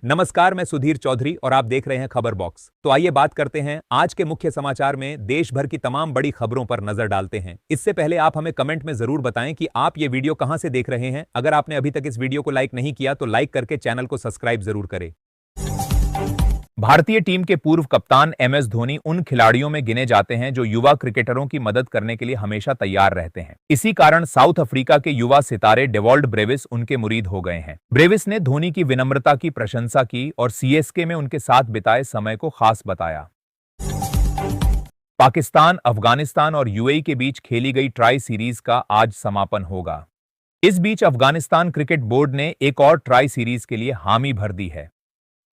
नमस्कार, मैं सुधीर चौधरी और आप देख रहे हैं खबर बॉक्स। तो आइए बात करते हैं आज के मुख्य समाचार में देश भर की तमाम बड़ी खबरों पर नजर डालते हैं। इससे पहले आप हमें कमेंट में जरूर बताएं कि आप ये वीडियो कहां से देख रहे हैं। अगर आपने अभी तक इस वीडियो को लाइक नहीं किया तो लाइक करके चैनल को सब्सक्राइब जरूर करें। भारतीय टीम के पूर्व कप्तान एमएस धोनी उन खिलाड़ियों में गिने जाते हैं जो युवा क्रिकेटरों की मदद करने के लिए हमेशा तैयार रहते हैं। इसी कारण साउथ अफ्रीका के युवा सितारे डेवॉल्ड ब्रेविस उनके मुरीद हो गए हैं। ब्रेविस ने धोनी की विनम्रता की प्रशंसा की और सीएसके में उनके साथ बिताए समय को खास बताया। पाकिस्तान, अफगानिस्तान और यूएई के बीच खेली गई ट्राई सीरीज का आज समापन होगा। इस बीच अफगानिस्तान क्रिकेट बोर्ड ने एक और ट्राई सीरीज के लिए हामी भर दी है।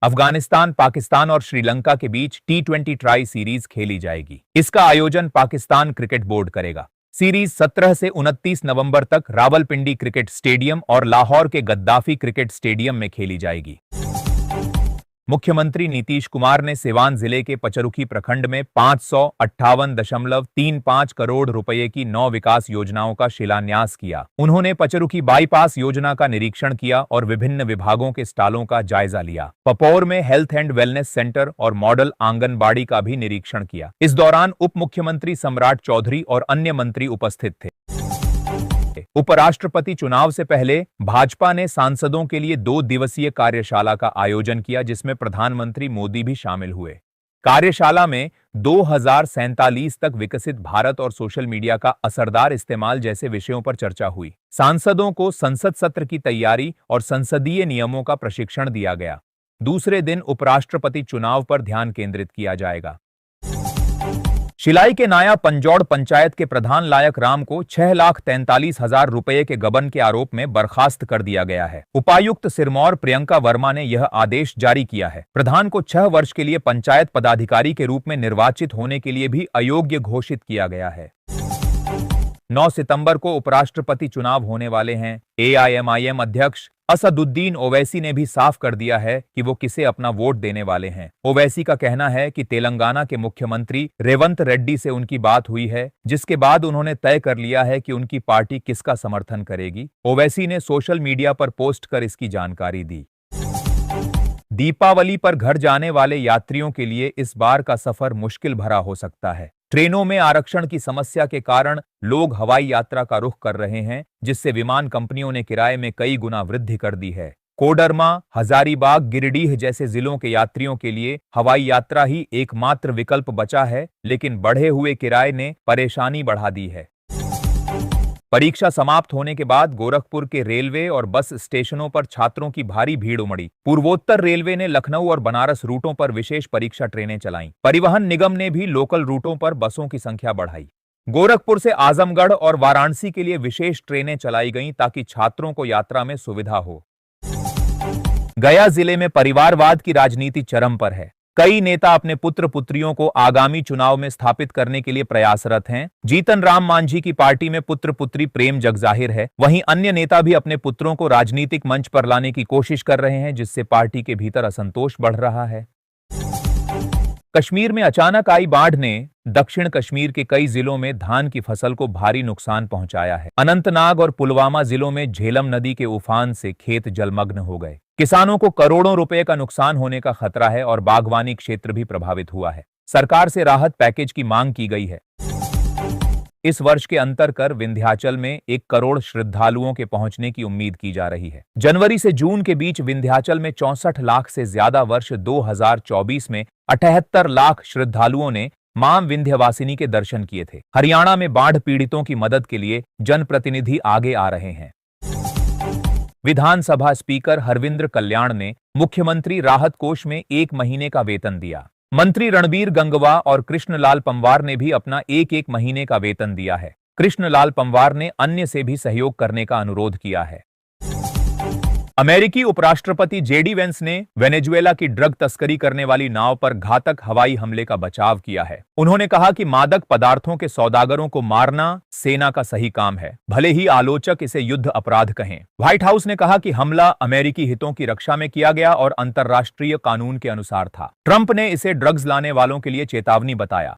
अफगानिस्तान, पाकिस्तान और श्रीलंका के बीच टी20 ट्राई सीरीज खेली जाएगी। इसका आयोजन पाकिस्तान क्रिकेट बोर्ड करेगा। सीरीज 17 से 29 नवंबर तक रावलपिंडी क्रिकेट स्टेडियम और लाहौर के गद्दाफी क्रिकेट स्टेडियम में खेली जाएगी। मुख्यमंत्री नीतीश कुमार ने सिवान जिले के पचरुखी प्रखंड में 558.35 करोड़ रुपए की 9 विकास योजनाओं का शिलान्यास किया। उन्होंने पचरुखी बाईपास योजना का निरीक्षण किया और विभिन्न विभागों के स्टॉलों का जायजा लिया। पपौर में हेल्थ एंड वेलनेस सेंटर और मॉडल आंगनबाड़ी का भी निरीक्षण किया। इस दौरान उप मुख्यमंत्री सम्राट चौधरी और अन्य मंत्री उपस्थित थे। उपराष्ट्रपति चुनाव से पहले भाजपा ने सांसदों के लिए 2 दिवसीय कार्यशाला का आयोजन किया, जिसमें प्रधानमंत्री मोदी भी शामिल हुए। कार्यशाला में 2047 तक विकसित भारत और सोशल मीडिया का असरदार इस्तेमाल जैसे विषयों पर चर्चा हुई। सांसदों को संसद सत्र की तैयारी और संसदीय नियमों का प्रशिक्षण दिया गया। दूसरे दिन उपराष्ट्रपति चुनाव पर ध्यान केंद्रित किया जाएगा। शिलाई के नाया पंजौड़ पंचायत के प्रधान लायक राम को 6,43,000 रुपए के गबन के आरोप में बर्खास्त कर दिया गया है। उपायुक्त सिरमौर प्रियंका वर्मा ने यह आदेश जारी किया है। प्रधान को 6 वर्ष के लिए पंचायत पदाधिकारी के रूप में निर्वाचित होने के लिए भी अयोग्य घोषित किया गया है। 9 सितंबर को उपराष्ट्रपति चुनाव होने वाले हैं। एआईएमआईएम अध्यक्ष असदुद्दीन ओवैसी ने भी साफ कर दिया है कि वो किसे अपना वोट देने वाले हैं। ओवैसी का कहना है कि तेलंगाना के मुख्यमंत्री रेवंत रेड्डी से उनकी बात हुई है, जिसके बाद उन्होंने तय कर लिया है कि उनकी पार्टी किसका समर्थन करेगी। ओवैसी ने सोशल मीडिया पर पोस्ट कर इसकी जानकारी दी। दीपावली पर घर जाने वाले यात्रियों के लिए इस बार का सफर मुश्किल भरा हो सकता है। ट्रेनों में आरक्षण की समस्या के कारण लोग हवाई यात्रा का रुख कर रहे हैं, जिससे विमान कंपनियों ने किराए में कई गुना वृद्धि कर दी है। कोडरमा, हजारीबाग, गिरिडीह जैसे जिलों के यात्रियों के लिए हवाई यात्रा ही एकमात्र विकल्प बचा है, लेकिन बढ़े हुए किराए ने परेशानी बढ़ा दी है। परीक्षा समाप्त होने के बाद गोरखपुर के रेलवे और बस स्टेशनों पर छात्रों की भारी भीड़ उमड़ी। पूर्वोत्तर रेलवे ने लखनऊ और बनारस रूटों पर विशेष परीक्षा ट्रेनें चलाईं। परिवहन निगम ने भी लोकल रूटों पर बसों की संख्या बढ़ाई। गोरखपुर से आजमगढ़ और वाराणसी के लिए विशेष ट्रेनें चलाई गईं ताकि छात्रों को यात्रा में सुविधा हो। गया जिले में परिवारवाद की राजनीति चरम पर है। कई नेता अपने पुत्र पुत्रियों को आगामी चुनाव में स्थापित करने के लिए प्रयासरत हैं। जीतन राम मांझी की पार्टी में पुत्र पुत्री प्रेम जगजाहिर है। वहीं अन्य नेता भी अपने पुत्रों को राजनीतिक मंच पर लाने की कोशिश कर रहे हैं, जिससे पार्टी के भीतर असंतोष बढ़ रहा है। कश्मीर में अचानक आई बाढ़ ने दक्षिण कश्मीर के कई जिलों में धान की फसल को भारी नुकसान पहुंचाया है। अनंतनाग और पुलवामा जिलों में झेलम नदी के उफान से खेत जलमग्न हो गए। किसानों को करोड़ों रुपए का नुकसान होने का खतरा है और बागवानी क्षेत्र भी प्रभावित हुआ है। सरकार से राहत पैकेज की मांग की गई है। इस वर्ष के अंतर कर विंध्याचल में 1 करोड़ श्रद्धालुओं के पहुंचने की उम्मीद की जा रही है। जनवरी से जून के बीच विंध्याचल में 64 लाख से ज्यादा, वर्ष 2024 में 78 लाख श्रद्धालुओं ने मां विंध्यवासिनी के दर्शन किए थे। हरियाणा में बाढ़ पीड़ितों की मदद के लिए जनप्रतिनिधि आगे आ रहे हैं। विधानसभा स्पीकर हरविंद्र कल्याण ने मुख्यमंत्री राहत कोष में 1 महीने का वेतन दिया। मंत्री रणबीर गंगवा और कृष्णलाल पंवार ने भी अपना 1-1 महीने का वेतन दिया है। कृष्णलाल पंवार ने अन्य से भी सहयोग करने का अनुरोध किया है। अमेरिकी उपराष्ट्रपति जेडी वेंस ने वेनेजुएला की ड्रग तस्करी करने वाली नाव पर घातक हवाई हमले का बचाव किया है। उन्होंने कहा कि मादक पदार्थों के सौदागरों को मारना सेना का सही काम है, भले ही आलोचक इसे युद्ध अपराध कहें। व्हाइट हाउस ने कहा कि हमला अमेरिकी हितों की रक्षा में किया गया और अंतर्राष्ट्रीय कानून के अनुसार था। ट्रंप ने इसे ड्रग्स लाने वालों के लिए चेतावनी बताया।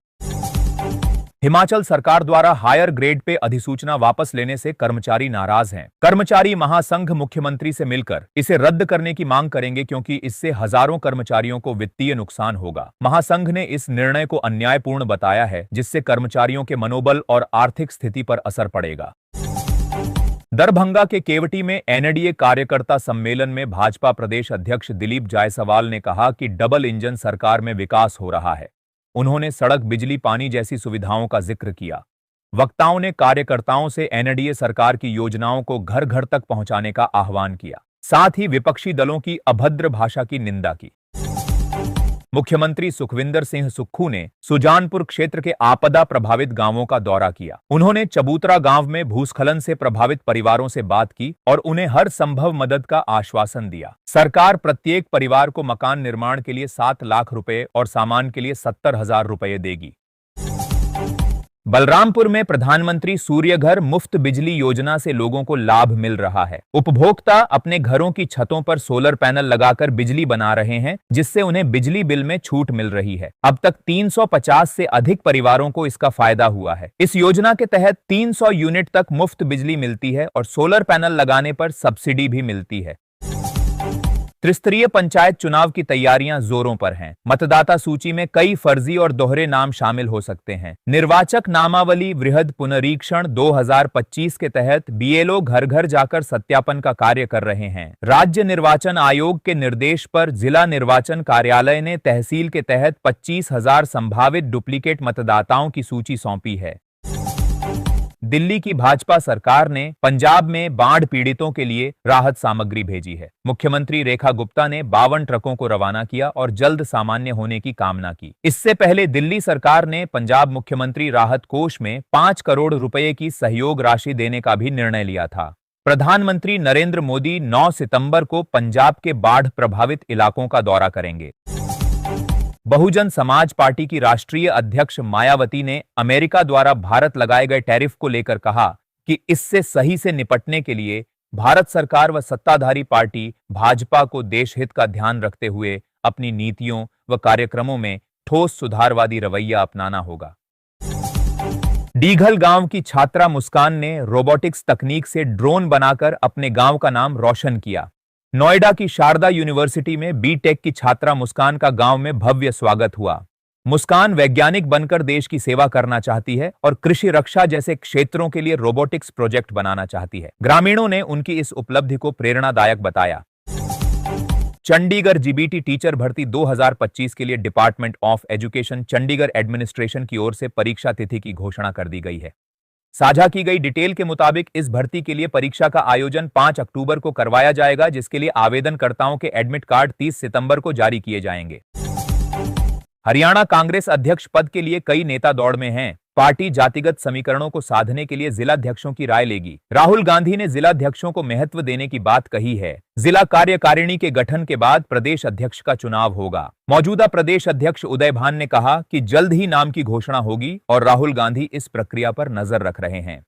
हिमाचल सरकार द्वारा हायर ग्रेड पे अधिसूचना वापस लेने से कर्मचारी नाराज हैं। कर्मचारी महासंघ मुख्यमंत्री से मिलकर इसे रद्द करने की मांग करेंगे क्योंकि इससे हजारों कर्मचारियों को वित्तीय नुकसान होगा। महासंघ ने इस निर्णय को अन्यायपूर्ण बताया है, जिससे कर्मचारियों के मनोबल और आर्थिक स्थिति पर असर पड़ेगा। दरभंगा के केवटी में एनडीए कार्यकर्ता सम्मेलन में भाजपा प्रदेश अध्यक्ष दिलीप जायसवाल ने कहा कि डबल इंजन सरकार में विकास हो रहा है। उन्होंने सड़क, बिजली, पानी जैसी सुविधाओं का जिक्र किया। वक्ताओं ने कार्यकर्ताओं से एनडीए सरकार की योजनाओं को घर घर तक पहुंचाने का आह्वान किया। साथ ही विपक्षी दलों की अभद्र भाषा की निंदा की। मुख्यमंत्री सुखविंदर सिंह सुक्खू ने सुजानपुर क्षेत्र के आपदा प्रभावित गांवों का दौरा किया। उन्होंने चबूतरा गांव में भूस्खलन से प्रभावित परिवारों से बात की और उन्हें हर संभव मदद का आश्वासन दिया। सरकार प्रत्येक परिवार को मकान निर्माण के लिए 7 लाख रुपए और सामान के लिए 70,000 रुपए देगी। बलरामपुर में प्रधानमंत्री सूर्य घर मुफ्त बिजली योजना से लोगों को लाभ मिल रहा है। उपभोक्ता अपने घरों की छतों पर सोलर पैनल लगाकर बिजली बना रहे हैं, जिससे उन्हें बिजली बिल में छूट मिल रही है। अब तक 350 से अधिक परिवारों को इसका फायदा हुआ है। इस योजना के तहत 300 यूनिट तक मुफ्त बिजली मिलती है और सोलर पैनल लगाने पर सब्सिडी भी मिलती है। त्रिस्तरीय पंचायत चुनाव की तैयारियां जोरों पर हैं। मतदाता सूची में कई फर्जी और दोहरे नाम शामिल हो सकते हैं। निर्वाचक नामावली वृहद पुनरीक्षण 2025 के तहत बीएलओ घर घर जाकर सत्यापन का कार्य कर रहे हैं। राज्य निर्वाचन आयोग के निर्देश पर जिला निर्वाचन कार्यालय ने तहसील के तहत 25,000 संभावित डुप्लीकेट मतदाताओं की सूची सौंपी है। दिल्ली की भाजपा सरकार ने पंजाब में बाढ़ पीड़ितों के लिए राहत सामग्री भेजी है। मुख्यमंत्री रेखा गुप्ता ने 52 ट्रकों को रवाना किया और जल्द सामान्य होने की कामना की। इससे पहले दिल्ली सरकार ने पंजाब मुख्यमंत्री राहत कोष में 5 करोड़ रुपए की सहयोग राशि देने का भी निर्णय लिया था। प्रधानमंत्री नरेंद्र मोदी 9 सितंबर को पंजाब के बाढ़ प्रभावित इलाकों का दौरा करेंगे। बहुजन समाज पार्टी की राष्ट्रीय अध्यक्ष मायावती ने अमेरिका द्वारा भारत लगाए गए टैरिफ को लेकर कहा कि इससे सही से निपटने के लिए भारत सरकार व सत्ताधारी पार्टी भाजपा को देशहित का ध्यान रखते हुए अपनी नीतियों व कार्यक्रमों में ठोस सुधारवादी रवैया अपनाना होगा। डीघल गांव की छात्रा मुस्कान ने रोबोटिक्स तकनीक से ड्रोन बनाकर अपने गांव का नाम रोशन किया। नोएडा की शारदा यूनिवर्सिटी में बीटेक की छात्रा मुस्कान का गांव में भव्य स्वागत हुआ। मुस्कान वैज्ञानिक बनकर देश की सेवा करना चाहती है और कृषि, रक्षा जैसे क्षेत्रों के लिए रोबोटिक्स प्रोजेक्ट बनाना चाहती है। ग्रामीणों ने उनकी इस उपलब्धि को प्रेरणादायक बताया। चंडीगढ़ जीबीटी टीचर भर्ती 2025 के लिए department of education Chandigarh administration की ओर से परीक्षा तिथि की घोषणा कर दी गई है। साझा की गई डिटेल के मुताबिक इस भर्ती के लिए परीक्षा का आयोजन 5 अक्टूबर को करवाया जाएगा, जिसके लिए आवेदनकर्ताओं के एडमिट कार्ड 30 सितंबर को जारी किए जाएंगे। हरियाणा कांग्रेस अध्यक्ष पद के लिए कई नेता दौड़ में हैं। पार्टी जातिगत समीकरणों को साधने के लिए जिलाध्यक्षों की राय लेगी। राहुल गांधी ने जिलाध्यक्षों को महत्व देने की बात कही है। जिला कार्यकारिणी के गठन के बाद प्रदेश अध्यक्ष का चुनाव होगा। मौजूदा प्रदेश अध्यक्ष उदय भान ने कहा कि जल्द ही नाम की घोषणा होगी और राहुल गांधी इस प्रक्रिया पर नजर रख रहे हैं।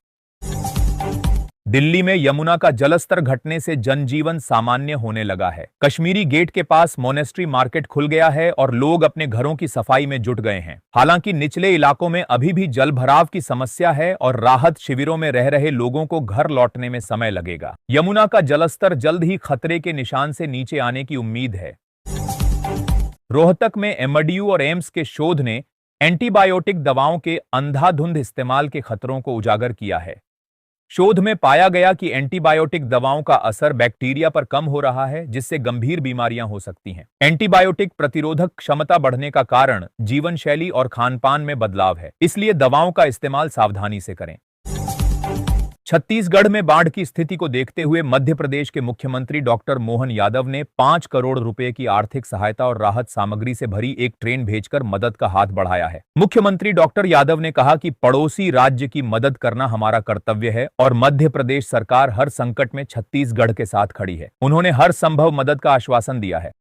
दिल्ली में यमुना का जलस्तर घटने से जनजीवन सामान्य होने लगा है। कश्मीरी गेट के पास मोनेस्ट्री मार्केट खुल गया है और लोग अपने घरों की सफाई में जुट गए हैं। हालांकि निचले इलाकों में अभी भी जलभराव की समस्या है और राहत शिविरों में रह रहे लोगों को घर लौटने में समय लगेगा। यमुना का जलस्तर जल्द ही खतरे के निशान से नीचे आने की उम्मीद है। रोहतक में एमडीयू और एम्स के शोध ने एंटीबायोटिक दवाओं के अंधाधुंध इस्तेमाल के खतरों को उजागर किया है। शोध में पाया गया कि एंटीबायोटिक दवाओं का असर बैक्टीरिया पर कम हो रहा है, जिससे गंभीर बीमारियां हो सकती हैं। एंटीबायोटिक प्रतिरोधक क्षमता बढ़ने का कारण जीवन शैली और खानपान में बदलाव है, इसलिए दवाओं का इस्तेमाल सावधानी से करें। छत्तीसगढ़ में बाढ़ की स्थिति को देखते हुए मध्य प्रदेश के मुख्यमंत्री डॉक्टर मोहन यादव ने 5 करोड़ रुपए की आर्थिक सहायता और राहत सामग्री से भरी एक ट्रेन भेजकर मदद का हाथ बढ़ाया है। मुख्यमंत्री डॉक्टर यादव ने कहा कि पड़ोसी राज्य की मदद करना हमारा कर्तव्य है और मध्य प्रदेश सरकार हर संकट में छत्तीसगढ़ के साथ खड़ी है। उन्होंने हर संभव मदद का आश्वासन दिया है।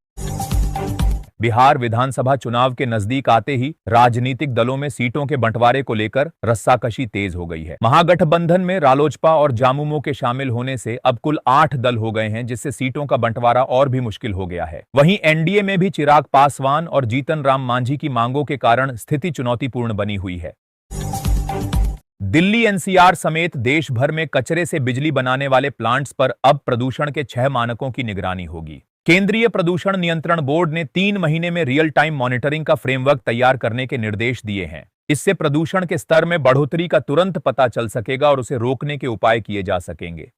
बिहार विधानसभा चुनाव के नजदीक आते ही राजनीतिक दलों में सीटों के बंटवारे को लेकर रस्साकशी तेज हो गई है। महागठबंधन में रालोजपा और जामुमो के शामिल होने से अब कुल 8 दल हो गए हैं, जिससे सीटों का बंटवारा और भी मुश्किल हो गया है। वहीं एनडीए में भी चिराग पासवान और जीतन राम मांझी की मांगों के कारण स्थिति चुनौतीपूर्ण बनी हुई है। दिल्ली एनसीआर समेत देश भर में कचरे से बिजली बनाने वाले प्लांट्स पर अब प्रदूषण के 6 मानकों की निगरानी होगी। केंद्रीय प्रदूषण नियंत्रण बोर्ड ने 3 महीने में रियल टाइम मॉनिटरिंग का फ्रेमवर्क तैयार करने के निर्देश दिए हैं। इससे प्रदूषण के स्तर में बढ़ोतरी का तुरंत पता चल सकेगा और उसे रोकने के उपाय किए जा सकेंगे।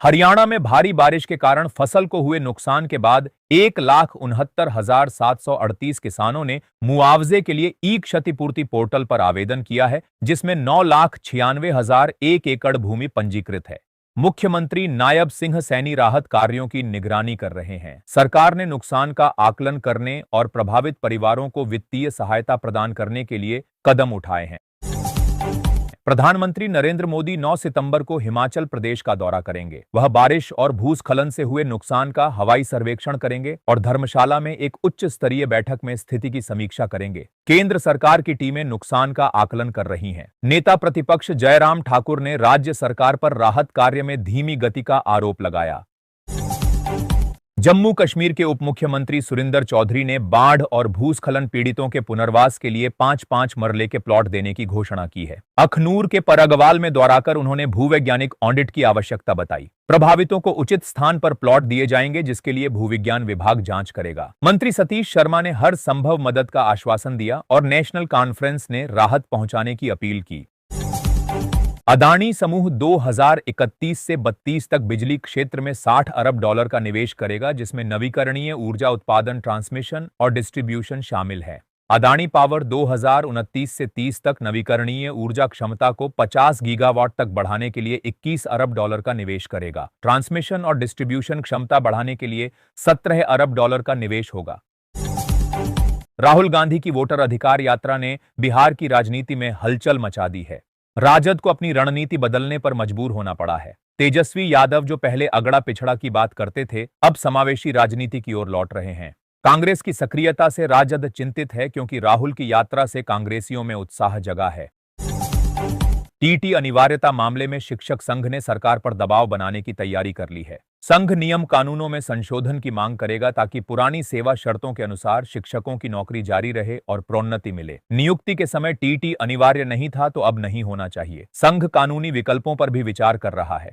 हरियाणा में भारी बारिश के कारण फसल को हुए नुकसान के बाद 1,69,738 किसानों ने मुआवजे के लिए ई क्षतिपूर्ति पोर्टल पर आवेदन किया है, जिसमें 9,96,001 एकड़ भूमि पंजीकृत है। मुख्यमंत्री नायब सिंह सैनी राहत कार्यों की निगरानी कर रहे हैं। सरकार ने नुकसान का आकलन करने और प्रभावित परिवारों को वित्तीय सहायता प्रदान करने के लिए कदम उठाए हैं। प्रधानमंत्री नरेंद्र मोदी 9 सितंबर को हिमाचल प्रदेश का दौरा करेंगे। वह बारिश और भूस्खलन से हुए नुकसान का हवाई सर्वेक्षण करेंगे और धर्मशाला में एक उच्च स्तरीय बैठक में स्थिति की समीक्षा करेंगे। केंद्र सरकार की टीमें नुकसान का आकलन कर रही हैं। नेता प्रतिपक्ष जयराम ठाकुर ने राज्य सरकार पर राहत कार्य में धीमी गति का आरोप लगाया। जम्मू कश्मीर के उप मुख्यमंत्री सुरिंदर चौधरी ने बाढ़ और भूस्खलन पीड़ितों के पुनर्वास के लिए 5-5 मरले के प्लॉट देने की घोषणा की है। अखनूर के परगवाल में दौराकर उन्होंने भूवैज्ञानिक ऑडिट की आवश्यकता बताई। प्रभावितों को उचित स्थान पर प्लॉट दिए जाएंगे, जिसके लिए भूविज्ञान विभाग जांच करेगा। मंत्री सतीश शर्मा ने हर संभव मदद का आश्वासन दिया और नेशनल कॉन्फ्रेंस ने राहत पहुंचाने की अपील की। अदानी समूह 2031 से 32 तक बिजली क्षेत्र में $60 अरब का निवेश करेगा, जिसमें नवीकरणीय ऊर्जा उत्पादन, ट्रांसमिशन और डिस्ट्रीब्यूशन शामिल है। अदानी पावर 2029 से 30 तक नवीकरणीय ऊर्जा क्षमता को 50 गीगावाट तक बढ़ाने के लिए $21 अरब का निवेश करेगा। ट्रांसमिशन और डिस्ट्रीब्यूशन क्षमता बढ़ाने के लिए $17 अरब का निवेश होगा। राहुल गांधी की वोटर अधिकार यात्रा ने बिहार की राजनीति में हलचल मचा दी है। राजद को अपनी रणनीति बदलने पर मजबूर होना पड़ा है। तेजस्वी यादव, जो पहले अगड़ा पिछड़ा की बात करते थे, अब समावेशी राजनीति की ओर लौट रहे हैं। कांग्रेस की सक्रियता से राजद चिंतित है, क्योंकि राहुल की यात्रा से कांग्रेसियों में उत्साह जगा है। टीटी अनिवार्यता मामले में शिक्षक संघ ने सरकार पर दबाव बनाने की तैयारी कर ली है। संघ नियम कानूनों में संशोधन की मांग करेगा, ताकि पुरानी सेवा शर्तों के अनुसार शिक्षकों की नौकरी जारी रहे और प्रोन्नति मिले। नियुक्ति के समय टीटी अनिवार्य नहीं था, तो अब नहीं होना चाहिए। संघ कानूनी विकल्पों पर भी विचार कर रहा है।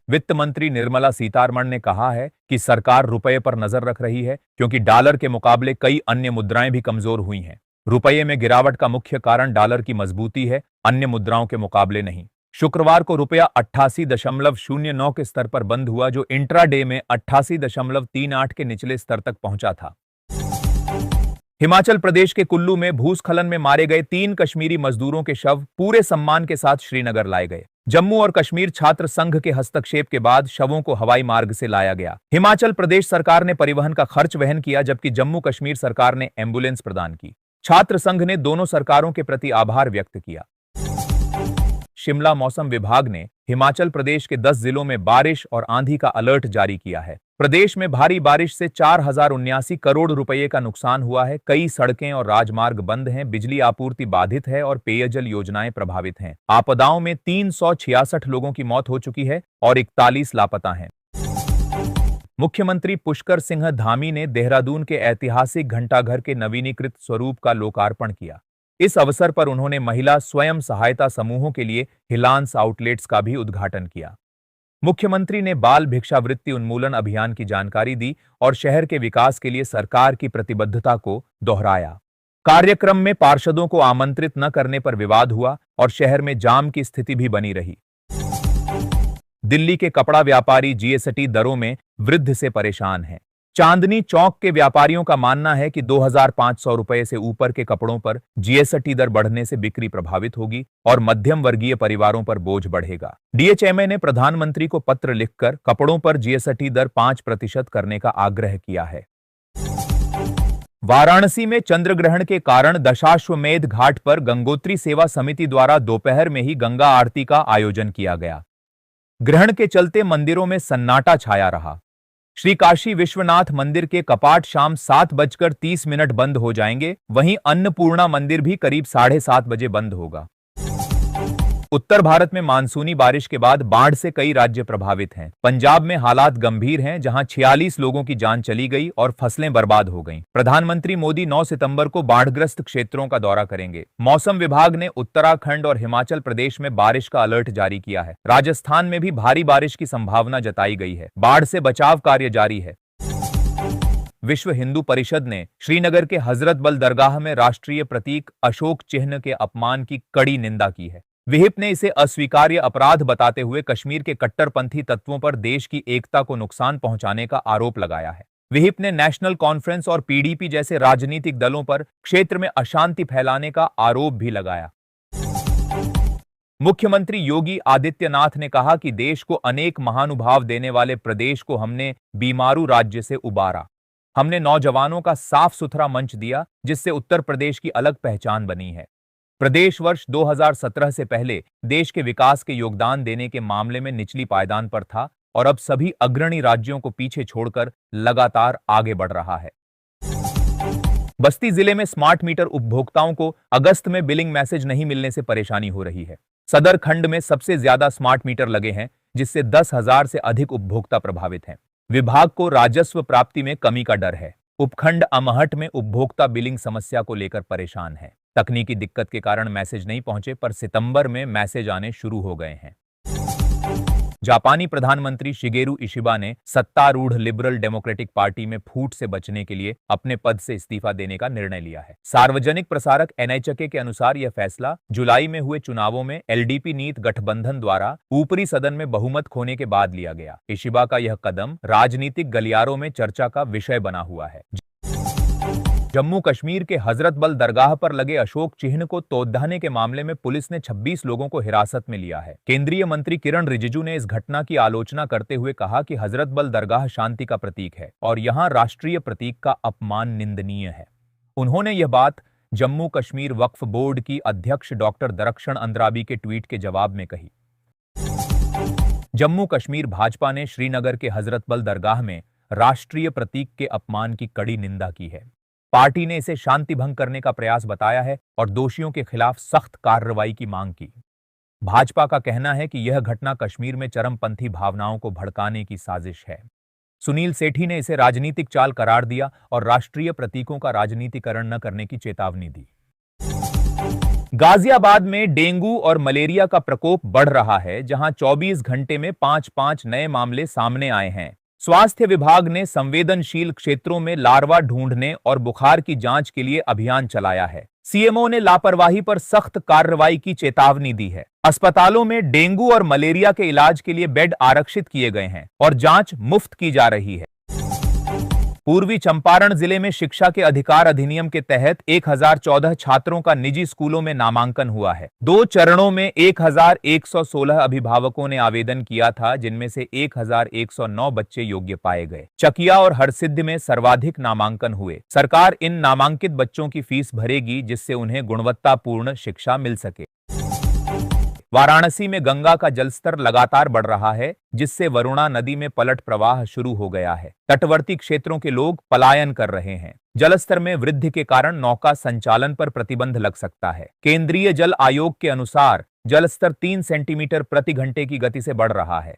वित्त मंत्री निर्मला सीतारमण ने कहा है कि सरकार रुपये पर नजर रख रही है, क्योंकि डॉलर के मुकाबले कई अन्य मुद्राएं भी कमजोर हुई हैं। रुपये में गिरावट का मुख्य कारण डॉलर की मजबूती है, अन्य मुद्राओं के मुकाबले नहीं। शुक्रवार को रुपया 88.09 के स्तर पर बंद हुआ, जो इंट्राडे में 88.38 के निचले स्तर तक पहुंचा था। हिमाचल प्रदेश के कुल्लू में भूस्खलन में मारे गए 3 कश्मीरी मजदूरों के शव पूरे सम्मान के साथ श्रीनगर लाए गए। जम्मू और कश्मीर छात्र संघ के हस्तक्षेप के बाद शवों को हवाई मार्ग से लाया गया। हिमाचल प्रदेश सरकार ने परिवहन का खर्च वहन किया, जबकि जम्मू कश्मीर सरकार ने एम्बुलेंस प्रदान की। छात्र संघ ने दोनों सरकारों के प्रति आभार व्यक्त किया। शिमला मौसम विभाग ने हिमाचल प्रदेश के 10 जिलों में बारिश और आंधी का अलर्ट जारी किया है। प्रदेश में भारी बारिश से 4079 करोड़ रुपए का नुकसान हुआ है। कई सड़कें और राजमार्ग बंद हैं, बिजली आपूर्ति बाधित है और पेयजल योजनाएं प्रभावित हैं। आपदाओं में 366 लोगों की मौत हो चुकी है और 41 लापता हैं। मुख्यमंत्री पुष्कर सिंह धामी ने देहरादून के ऐतिहासिक घंटाघर के नवीनीकृत स्वरूप का लोकार्पण किया। इस अवसर पर उन्होंने महिला स्वयं सहायता समूहों के लिए हिलांस आउटलेट्स का भी उद्घाटन किया। मुख्यमंत्री ने बाल भिक्षावृत्ति उन्मूलन अभियान की जानकारी दी और शहर के विकास के लिए सरकार की प्रतिबद्धता को दोहराया। कार्यक्रम में पार्षदों को आमंत्रित न करने पर विवाद हुआ और शहर में जाम की स्थिति भी बनी रही। दिल्ली के कपड़ा व्यापारी जीएसटी दरों में वृद्धि से परेशान हैं। चांदनी चौक के व्यापारियों का मानना है कि 2500 रुपए से ऊपर के कपड़ों पर जीएसटी दर बढ़ने से बिक्री प्रभावित होगी और मध्यम वर्गीय परिवारों पर बोझ बढ़ेगा। डीएचएमए ने प्रधानमंत्री को पत्र लिखकर कपड़ों पर जीएसटी दर 5% करने का आग्रह किया है। वाराणसी में चंद्रग्रहण के कारण दशाश्वमेध घाट पर गंगोत्री सेवा समिति द्वारा दोपहर में ही गंगा आरती का आयोजन किया गया। ग्रहण के चलते मंदिरों में सन्नाटा छाया रहा। श्री काशी विश्वनाथ मंदिर के कपाट शाम 7:30 बंद हो जाएंगे, वहीं अन्नपूर्णा मंदिर भी करीब 7:30 बजे बंद होगा। उत्तर भारत में मानसूनी बारिश के बाद बाढ़ से कई राज्य प्रभावित हैं। पंजाब में हालात गंभीर हैं, जहां 46 लोगों की जान चली गई और फसलें बर्बाद हो गईं। प्रधानमंत्री मोदी 9 सितंबर को बाढ़ग्रस्त क्षेत्रों का दौरा करेंगे। मौसम विभाग ने उत्तराखंड और हिमाचल प्रदेश में बारिश का अलर्ट जारी किया है। राजस्थान में भी भारी बारिश की संभावना जताई गई है। बाढ़ से बचाव कार्य जारी है। विश्व हिंदू परिषद ने श्रीनगर के हजरत बल दरगाह में राष्ट्रीय प्रतीक अशोक चिन्ह के अपमान की कड़ी निंदा की है। विहिप ने इसे अस्वीकार्य अपराध बताते हुए कश्मीर के कट्टरपंथी तत्वों पर देश की एकता को नुकसान पहुंचाने का आरोप लगाया है। विहिप ने नेशनल कॉन्फ्रेंस और पीडीपी जैसे राजनीतिक दलों पर क्षेत्र में अशांति फैलाने का आरोप भी लगाया। मुख्यमंत्री योगी आदित्यनाथ ने कहा कि देश को अनेक महानुभाव देने वाले प्रदेश को हमने बीमारू राज्य से उबारा। हमने नौजवानों का साफ सुथरा मंच दिया, जिससे उत्तर प्रदेश की अलग पहचान बनी है। प्रदेश वर्ष 2017 से पहले देश के विकास के योगदान देने के मामले में निचली पायदान पर था और अब सभी अग्रणी राज्यों को पीछे छोड़कर लगातार आगे बढ़ रहा है। बस्ती जिले में स्मार्ट मीटर उपभोक्ताओं को अगस्त में बिलिंग मैसेज नहीं मिलने से परेशानी हो रही है। सदर खंड में सबसे ज्यादा स्मार्ट मीटर लगे हैं, जिससे 10,000 से अधिक उपभोक्ता प्रभावित हैं। विभाग को राजस्व प्राप्ति में कमी का डर है। उपखंड अमहट में उपभोक्ता बिलिंग समस्या को लेकर परेशान है। तकनीकी दिक्कत के कारण मैसेज नहीं पहुंचे, पर सितंबर में मैसेज आने शुरू हो गए हैं। जापानी प्रधानमंत्री शिगेरू इशिबा ने सत्तारूढ़ लिबरल डेमोक्रेटिक पार्टी में फूट से बचने के लिए अपने पद से इस्तीफा देने का निर्णय लिया है। सार्वजनिक प्रसारक एनएचके के अनुसार यह फैसला जुलाई में हुए चुनावों में एलडीपी नीत गठबंधन द्वारा ऊपरी सदन में बहुमत खोने के बाद लिया गया। इशिबा का यह कदम राजनीतिक गलियारों में चर्चा का विषय बना हुआ है। जम्मू कश्मीर के हजरत बल दरगाह पर लगे अशोक चिन्ह को तोड़ने के मामले में पुलिस ने 26 लोगों को हिरासत में लिया है। केंद्रीय मंत्री किरण रिजिजू ने इस घटना की आलोचना करते हुए कहा कि हजरत बल दरगाह शांति का प्रतीक है और यहां राष्ट्रीय प्रतीक का अपमान निंदनीय है। उन्होंने यह बात जम्मू कश्मीर वक्फ बोर्ड की अध्यक्ष डॉक्टर दरक्षण अंद्राबी के ट्वीट के जवाब में कही। जम्मू कश्मीर भाजपा ने श्रीनगर के हजरत बल दरगाह में राष्ट्रीय प्रतीक के अपमान की कड़ी निंदा की है। पार्टी ने इसे शांति भंग करने का प्रयास बताया है और दोषियों के खिलाफ सख्त कार्रवाई की मांग की। भाजपा का कहना है कि यह घटना कश्मीर में चरमपंथी भावनाओं को भड़काने की साजिश है। सुनील सेठी ने इसे राजनीतिक चाल करार दिया और राष्ट्रीय प्रतीकों का राजनीतिकरण न करने की चेतावनी दी। गाजियाबाद में डेंगू और मलेरिया का प्रकोप बढ़ रहा है, जहां 24 घंटे में 5-5 नए मामले सामने आए हैं। स्वास्थ्य विभाग ने संवेदनशील क्षेत्रों में लार्वा ढूंढने और बुखार की जांच के लिए अभियान चलाया है। सीएमओ ने लापरवाही पर सख्त कार्रवाई की चेतावनी दी है। अस्पतालों में डेंगू और मलेरिया के इलाज के लिए बेड आरक्षित किए गए हैं और जांच मुफ्त की जा रही है। पूर्वी चंपारण जिले में शिक्षा के अधिकार अधिनियम के तहत 1014 छात्रों का निजी स्कूलों में नामांकन हुआ है। 2 चरणों में 1116 अभिभावकों ने आवेदन किया था, जिनमें से 1109 बच्चे योग्य पाए गए। चकिया और हरसिद्धि में सर्वाधिक नामांकन हुए। सरकार इन नामांकित बच्चों की फीस भरेगी, जिससे उन्हें गुणवत्तापूर्ण शिक्षा मिल सके। वाराणसी में गंगा का जलस्तर लगातार बढ़ रहा है, जिससे वरुणा नदी में पलट प्रवाह शुरू हो गया है। तटवर्ती क्षेत्रों के लोग पलायन कर रहे हैं। जलस्तर में वृद्धि के कारण नौका संचालन पर प्रतिबंध लग सकता है। केंद्रीय जल आयोग के अनुसार जलस्तर 3 सेंटीमीटर प्रति घंटे की गति से बढ़ रहा है।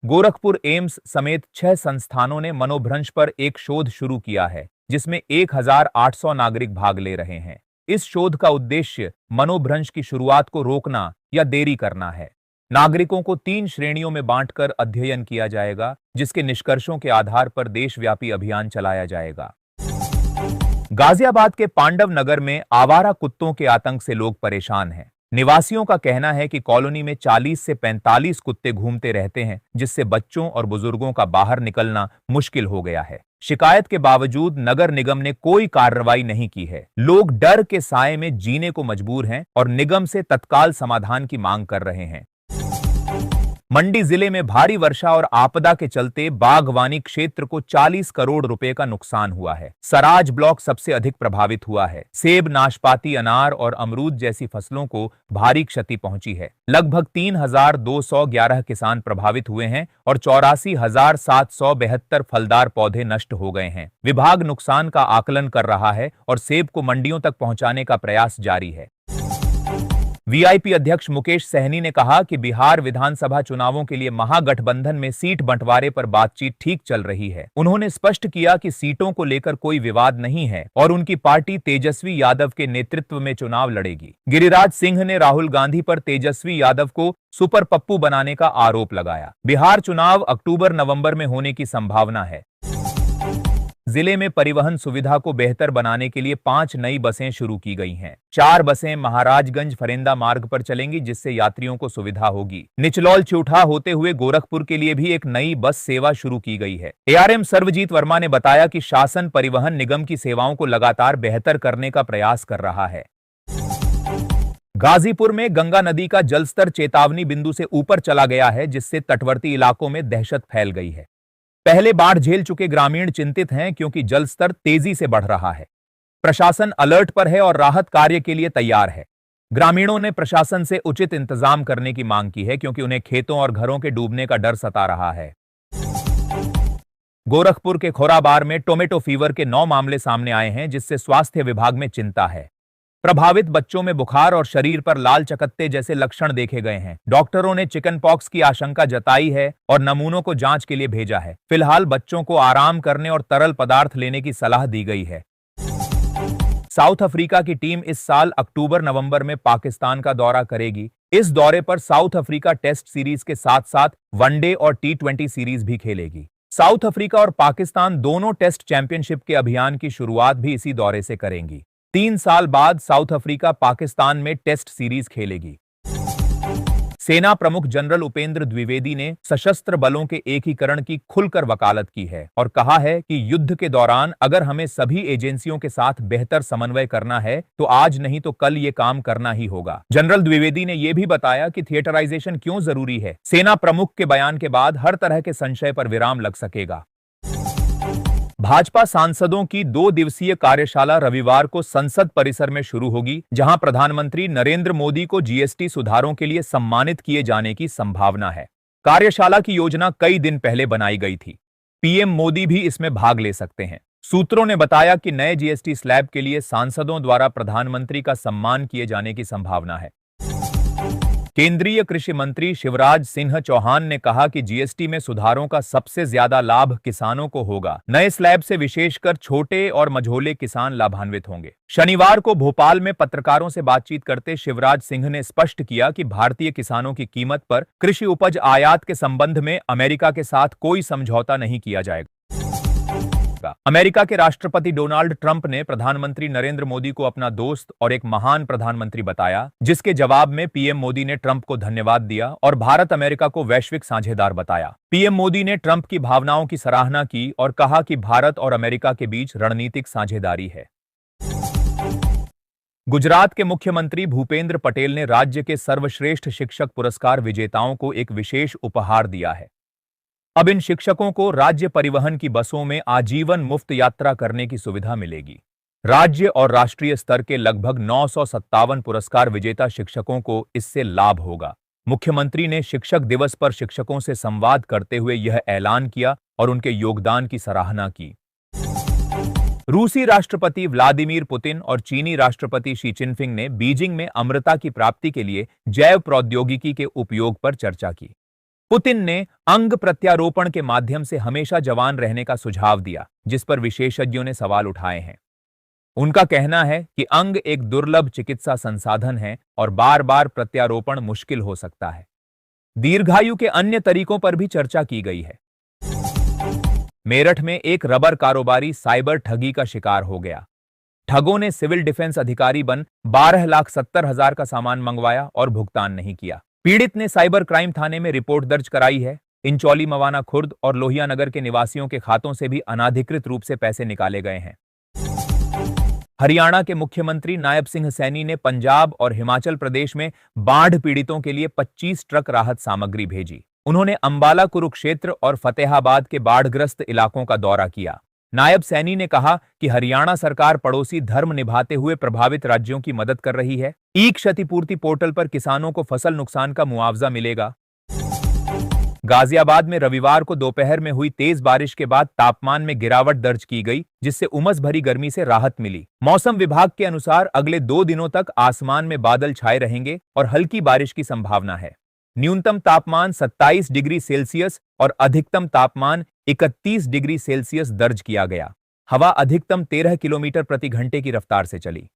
गोरखपुर एम्स समेत 6 संस्थानों ने मनोभ्रंश पर एक शोध शुरू किया है, जिसमें 1800 नागरिक भाग ले रहे हैं। इस शोध का उद्देश्य मनोभ्रंश की शुरुआत को रोकना या देरी करना है। नागरिकों को 3 श्रेणियों में बांटकर अध्ययन किया जाएगा, जिसके निष्कर्षों के आधार पर देशव्यापी अभियान चलाया जाएगा। गाजियाबाद के पांडव नगर में आवारा कुत्तों के आतंक से लोग परेशान हैं। निवासियों का कहना है कि कॉलोनी में 40 से 45 कुत्ते घूमते रहते हैं, जिससे बच्चों और बुजुर्गों का बाहर निकलना मुश्किल हो गया है। शिकायत के बावजूद नगर निगम ने कोई कार्रवाई नहीं की है। लोग डर के साए में जीने को मजबूर हैं और निगम से तत्काल समाधान की मांग कर रहे हैं। मंडी जिले में भारी वर्षा और आपदा के चलते बागवानी क्षेत्र को 40 करोड़ रुपए का नुकसान हुआ है। सराज ब्लॉक सबसे अधिक प्रभावित हुआ है। सेब, नाशपाती, अनार और अमरूद जैसी फसलों को भारी क्षति पहुंची है। लगभग 3211 किसान प्रभावित हुए हैं और 84,772 फलदार पौधे नष्ट हो गए हैं। विभाग नुकसान का आकलन कर रहा है और सेब को मंडियों तक पहुंचाने का प्रयास जारी है। वीआईपी अध्यक्ष मुकेश सहनी ने कहा कि बिहार विधानसभा चुनावों के लिए महागठबंधन में सीट बंटवारे पर बातचीत ठीक चल रही है। उन्होंने स्पष्ट किया कि सीटों को लेकर कोई विवाद नहीं है और उनकी पार्टी तेजस्वी यादव के नेतृत्व में चुनाव लड़ेगी। गिरिराज सिंह ने राहुल गांधी पर तेजस्वी यादव को सुपर पप्पू बनाने का आरोप लगाया। बिहार चुनाव अक्टूबर-नवंबर में होने की संभावना है। जिले में परिवहन सुविधा को बेहतर बनाने के लिए 5 नई बसें शुरू की गई हैं। 4 बसें महाराजगंज फरेंदा मार्ग पर चलेंगी, जिससे यात्रियों को सुविधा होगी। निचलौल चूठा होते हुए गोरखपुर के लिए भी एक नई बस सेवा शुरू की गई है। एआरएम सर्वजीत वर्मा ने बताया कि शासन परिवहन निगम की सेवाओं को लगातार बेहतर करने का प्रयास कर रहा है। गाजीपुर में गंगा नदी का जलस्तर चेतावनी बिंदु से ऊपर चला गया है, जिससे तटवर्ती इलाकों में दहशत फैल गई है। पहले बाढ़ झेल चुके ग्रामीण चिंतित हैं क्योंकि जलस्तर तेजी से बढ़ रहा है। प्रशासन अलर्ट पर है और राहत कार्य के लिए तैयार है। ग्रामीणों ने प्रशासन से उचित इंतजाम करने की मांग की है क्योंकि उन्हें खेतों और घरों के डूबने का डर सता रहा है। गोरखपुर के खोराबार में टोमेटो फीवर के 9 मामले सामने आए हैं, जिससे स्वास्थ्य विभाग में चिंता है। प्रभावित बच्चों में बुखार और शरीर पर लाल चकत्ते जैसे लक्षण देखे गए हैं। डॉक्टरों ने चिकन पॉक्स की आशंका जताई है और नमूनों को जांच के लिए भेजा है। फिलहाल बच्चों को आराम करने और तरल पदार्थ लेने की सलाह दी गई है। साउथ अफ्रीका की टीम इस साल अक्टूबर-नवंबर में पाकिस्तान का दौरा करेगी। इस दौरे पर साउथ अफ्रीका टेस्ट सीरीज के साथ-साथ वनडे और T20 सीरीज भी खेलेगी। साउथ अफ्रीका और पाकिस्तान दोनों टेस्ट चैंपियनशिप के अभियान की शुरुआत भी इसी दौरे से करेंगी। 3 साल बाद साउथ अफ्रीका पाकिस्तान में टेस्ट सीरीज खेलेगी। सेना प्रमुख जनरल उपेंद्र द्विवेदी ने सशस्त्र बलों के एकीकरण की खुलकर वकालत की है और कहा है कि युद्ध के दौरान अगर हमें सभी एजेंसियों के साथ बेहतर समन्वय करना है तो आज नहीं तो कल ये काम करना ही होगा। जनरल द्विवेदी ने यह भी बताया कि थिएटराइजेशन क्यों जरूरी है। सेना प्रमुख के बयान के बाद हर तरह के संशय पर विराम लग सकेगा। भाजपा सांसदों की 2 दिवसीय कार्यशाला रविवार को संसद परिसर में शुरू होगी, जहां प्रधानमंत्री नरेंद्र मोदी को जीएसटी सुधारों के लिए सम्मानित किए जाने की संभावना है। कार्यशाला की योजना कई दिन पहले बनाई गई थी। पीएम मोदी भी इसमें भाग ले सकते हैं। सूत्रों ने बताया कि नए जीएसटी स्लैब के लिए सांसदों द्वारा प्रधानमंत्री का सम्मान किए जाने की संभावना है। केंद्रीय कृषि मंत्री शिवराज सिंह चौहान ने कहा कि जीएसटी में सुधारों का सबसे ज्यादा लाभ किसानों को होगा। नए स्लैब से विशेषकर छोटे और मझोले किसान लाभान्वित होंगे। शनिवार को भोपाल में पत्रकारों से बातचीत करते शिवराज सिंह ने स्पष्ट किया कि भारतीय किसानों की कीमत पर कृषि उपज आयात के संबंध में अमेरिका के साथ कोई समझौता नहीं किया जाएगा। अमेरिका के राष्ट्रपति डोनाल्ड ट्रंप ने प्रधानमंत्री नरेंद्र मोदी को अपना दोस्त और एक महान प्रधानमंत्री बताया, जिसके जवाब में पीएम मोदी ने ट्रंप को धन्यवाद दिया और भारत अमेरिका को वैश्विक साझेदार बताया। पीएम मोदी ने ट्रंप की भावनाओं की सराहना की और कहा कि भारत और अमेरिका के बीच रणनीतिक साझेदारी है। गुजरात के मुख्यमंत्री भूपेंद्र पटेल ने राज्य के सर्वश्रेष्ठ शिक्षक पुरस्कार विजेताओं को एक विशेष उपहार दिया है। अब इन शिक्षकों को राज्य परिवहन की बसों में आजीवन मुफ्त यात्रा करने की सुविधा मिलेगी। राज्य और राष्ट्रीय स्तर के लगभग 957 पुरस्कार विजेता शिक्षकों को इससे लाभ होगा। मुख्यमंत्री ने शिक्षक दिवस पर शिक्षकों से संवाद करते हुए यह ऐलान किया और उनके योगदान की सराहना की। रूसी राष्ट्रपति व्लादिमीर पुतिन और चीनी राष्ट्रपति शी चिनफिंग ने बीजिंग में अमरता की प्राप्ति के लिए जैव प्रौद्योगिकी के उपयोग पर चर्चा की। पुतिन ने अंग प्रत्यारोपण के माध्यम से हमेशा जवान रहने का सुझाव दिया, जिस पर विशेषज्ञों ने सवाल उठाए हैं। उनका कहना है कि अंग एक दुर्लभ चिकित्सा संसाधन है और बार-बार प्रत्यारोपण मुश्किल हो सकता है। दीर्घायु के अन्य तरीकों पर भी चर्चा की गई है। मेरठ में एक रबर कारोबारी साइबर ठगी का शिकार हो गया। ठगों ने सिविल डिफेंस अधिकारी बन 12,70,000 का सामान मंगवाया और भुगतान नहीं किया। पीड़ित ने साइबर क्राइम थाने में रिपोर्ट दर्ज कराई है। इंचौली, मवाना खुर्द और लोहिया नगर के निवासियों के खातों से भी अनाधिकृत रूप से पैसे निकाले गए हैं। हरियाणा के मुख्यमंत्री नायब सिंह सैनी ने पंजाब और हिमाचल प्रदेश में बाढ़ पीड़ितों के लिए 25 ट्रक राहत सामग्री भेजी। उन्होंने अंबाला, कुरुक्षेत्र और फतेहाबाद के बाढ़ग्रस्त इलाकों का दौरा किया। नायब सैनी ने कहा कि हरियाणा सरकार पड़ोसी धर्म निभाते हुए प्रभावित राज्यों की मदद कर रही है। ई क्षतिपूर्ति पोर्टल पर किसानों को फसल नुकसान का मुआवजा मिलेगा। गाजियाबाद में रविवार को दोपहर में हुई तेज बारिश के बाद तापमान में गिरावट दर्ज की गई, जिससे उमस भरी गर्मी से राहत मिली। मौसम विभाग के अनुसार अगले 2 दिनों तक आसमान में बादल छाए रहेंगे और हल्की बारिश की संभावना है। न्यूनतम तापमान 27 डिग्री सेल्सियस और अधिकतम तापमान 31 डिग्री सेल्सियस दर्ज किया गया। हवा अधिकतम 13 किलोमीटर प्रति घंटे की रफ्तार से चली।